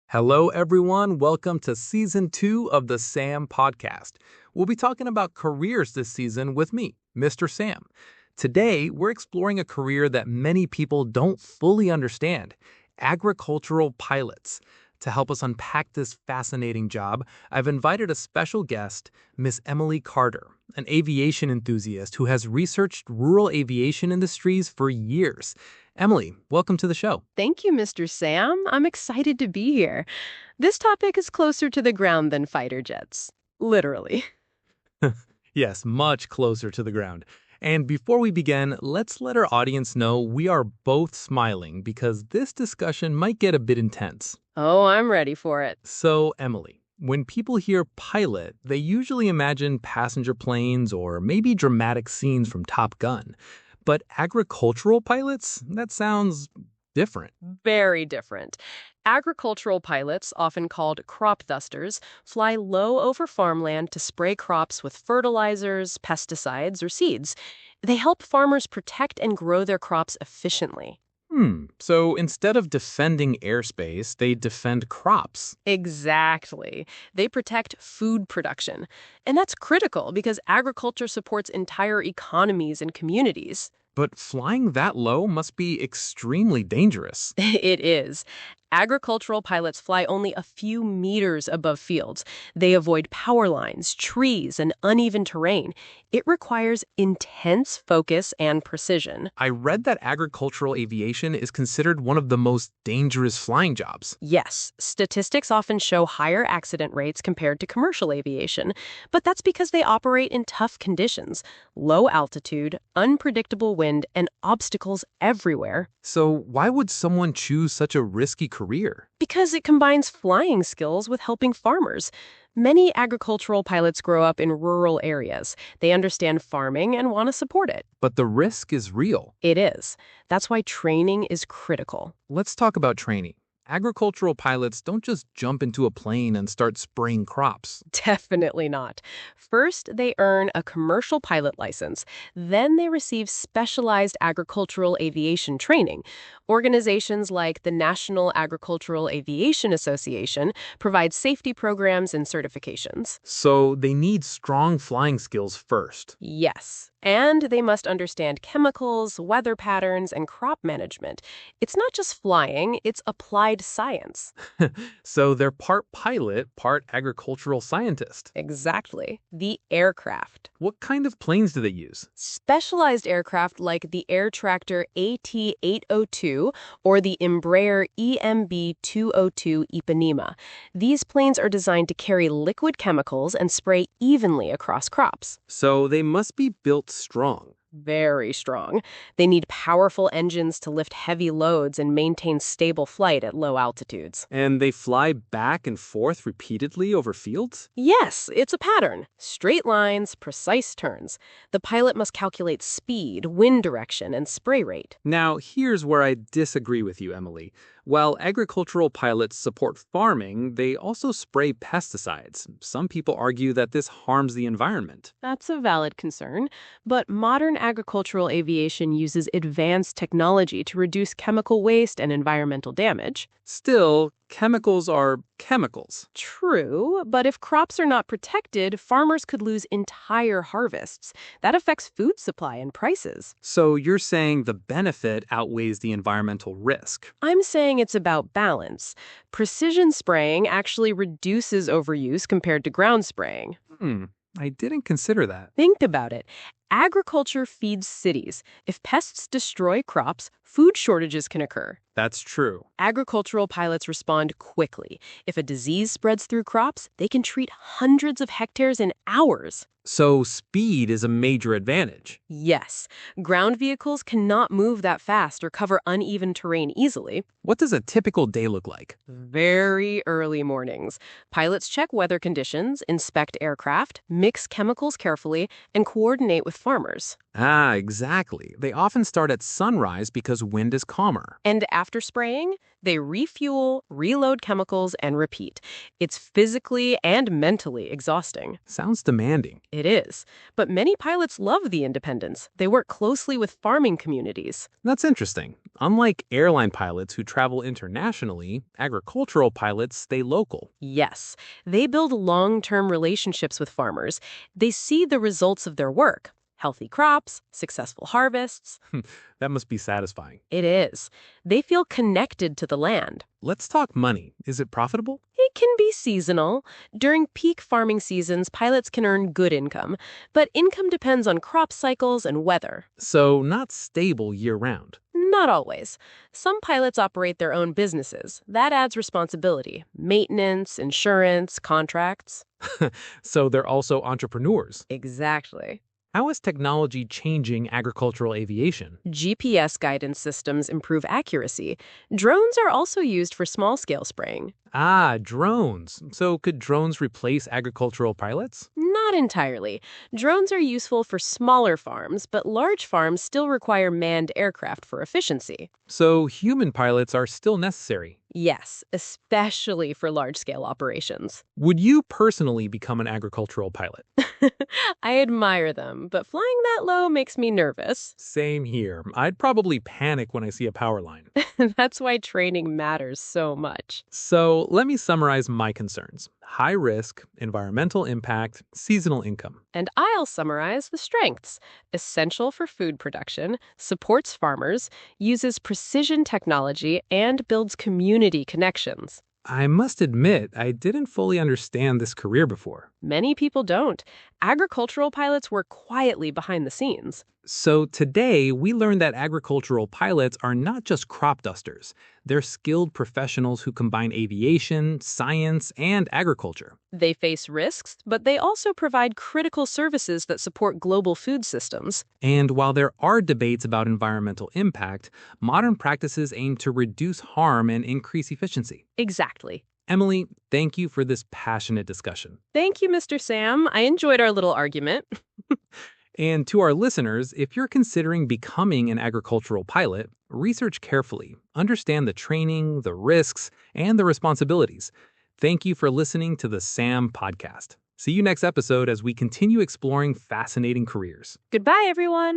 Hello, everyone. Welcome to season 2 of the Sam Podcast. We'll be talking about careers this season with me, Mr. Sam. Today, we're exploring a career that many people don't fully understand: agricultural pilots. To help us unpack this fascinating job, I've invited a special guest, Miss Emily Carter, an aviation enthusiast who has researched rural aviation industries for years. Emily, welcome to the show. Thank you, Mr. Sam. I'm excited to be here. This topic is closer to the ground than fighter jets. Literally. Yes, much closer to the ground. And before we begin, let's let our audience know we are both smiling because this discussion might get a bit intense. Oh, I'm ready for it. So, Emily, when people hear pilot, they usually imagine passenger planes or maybe dramatic scenes from Top Gun. But agricultural pilots? That sounds different. Very different. Agricultural pilots, often called crop dusters, fly low over farmland to spray crops with fertilizers, pesticides, or seeds. They help farmers protect and grow their crops efficiently. So instead of defending airspace, they defend crops. Exactly. They protect food production. And that's critical because agriculture supports entire economies and communities. But flying that low must be extremely dangerous. It is. Agricultural pilots fly only a few meters above fields. They avoid power lines, trees, and uneven terrain. It requires intense focus and precision. I read that agricultural aviation is considered one of the most dangerous flying jobs. Yes, statistics often show higher accident rates compared to commercial aviation, but that's because they operate in tough conditions: low altitude, unpredictable wind, and obstacles everywhere. So why would someone choose such a risky career? Because it combines flying skills with helping farmers. Many agricultural pilots grow up in rural areas. They understand farming and want to support it. But the risk is real. It is. That's why training is critical. Let's talk about training. Agricultural pilots don't just jump into a plane and start spraying crops. Definitely not. First, they earn a commercial pilot license. Then they receive specialized agricultural aviation training. Organizations like the National Agricultural Aviation Association provide safety programs and certifications. So they need strong flying skills first. Yes, and they must understand chemicals, weather patterns, and crop management. It's not just flying, it's applied science. So they're part pilot, part agricultural scientist. Exactly. The aircraft. What kind of planes do they use? Specialized aircraft like the Air Tractor AT-802 or the Embraer EMB-202 Ipanema. These planes are designed to carry liquid chemicals and spray evenly across crops. So they must be built strong. Very strong. They need powerful engines to lift heavy loads and maintain stable flight at low altitudes. And they fly back and forth repeatedly over fields? Yes, it's a pattern. Straight lines, precise turns. The pilot must calculate speed, wind direction, and spray rate. Now, here's where I disagree with you, Emily. While agricultural pilots support farming, they also spray pesticides. Some people argue that this harms the environment. That's a valid concern, but modern agricultural aviation uses advanced technology to reduce chemical waste and environmental damage. Still, chemicals are chemicals. True, but if crops are not protected, farmers could lose entire harvests. That affects food supply and prices. So you're saying the benefit outweighs the environmental risk. I'm saying it's about balance. Precision spraying actually reduces overuse compared to ground spraying. I didn't consider that. Think about it. Agriculture feeds cities. If pests destroy crops, food shortages can occur. That's true. Agricultural pilots respond quickly. If a disease spreads through crops, they can treat hundreds of hectares in hours. So speed is a major advantage. Yes, ground vehicles cannot move that fast or cover uneven terrain easily. What does a typical day look like? Very early mornings. Pilots check weather conditions, inspect aircraft, mix chemicals carefully, and coordinate with farmers. Ah, exactly. They often start at sunrise because wind is calmer. And after spraying, they refuel, reload chemicals, and repeat. It's physically and mentally exhausting. Sounds demanding. It is. But many pilots love the independence. They work closely with farming communities. That's interesting. Unlike airline pilots who travel internationally, agricultural pilots stay local. Yes, they build long-term relationships with farmers. They see the results of their work. Healthy crops, successful harvests. That must be satisfying. It is. They feel connected to the land. Let's talk money. Is it profitable? It can be seasonal. During peak farming seasons, pilots can earn good income, but income depends on crop cycles and weather. So, not stable year-round. Not always. Some pilots operate their own businesses. That adds responsibility. Maintenance, insurance, contracts. So, they're also entrepreneurs. Exactly. How is technology changing agricultural aviation? GPS guidance systems improve accuracy. Drones are also used for small-scale spraying. Ah, drones. So, could drones replace agricultural pilots? Not entirely. Drones are useful for smaller farms, but large farms still require manned aircraft for efficiency. So, human pilots are still necessary. Yes, especially for large-scale operations. Would you personally become an agricultural pilot? I admire them, but flying that low makes me nervous. Same here. I'd probably panic when I see a power line. That's why training matters so much. So, let me summarize my concerns. High risk, environmental impact, seasonal income. And I'll summarize the strengths. Essential for food production, supports farmers, uses precision technology, and builds community connections. I must admit, I didn't fully understand this career before. Many people don't. Agricultural pilots work quietly behind the scenes. So today, we learned that agricultural pilots are not just crop dusters. They're skilled professionals who combine aviation, science, and agriculture. They face risks, but they also provide critical services that support global food systems. And while there are debates about environmental impact, modern practices aim to reduce harm and increase efficiency. Exactly. Emily, thank you for this passionate discussion. Thank you, Mr. Sam. I enjoyed our little argument. And to our listeners, if you're considering becoming an agricultural pilot, research carefully, understand the training, the risks, and the responsibilities. Thank you for listening to the SAM Podcast. See you next episode as we continue exploring fascinating careers. Goodbye, everyone.